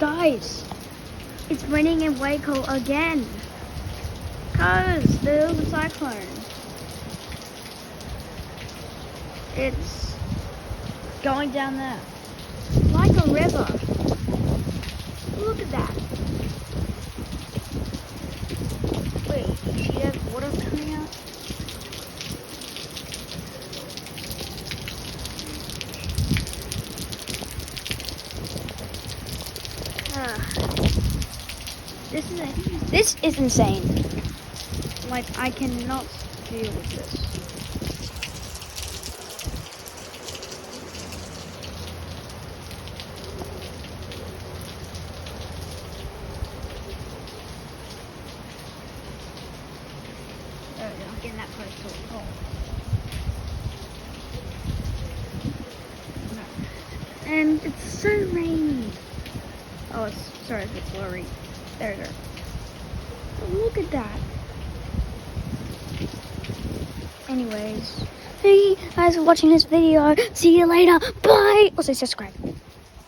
Guys, it's raining in Wacol again. Cause there's a cyclone. It's going down there. Like a river. Look at that. Wait, you see that water coming out? This is insane. Like, I cannot deal with this. Oh, you're not getting that close to it. Oh. No. And it's so rainy. Oh, sorry if it's blurry. There we go. Look at that. Anyways, thank you guys for watching this video. See you later. Bye. Also subscribe.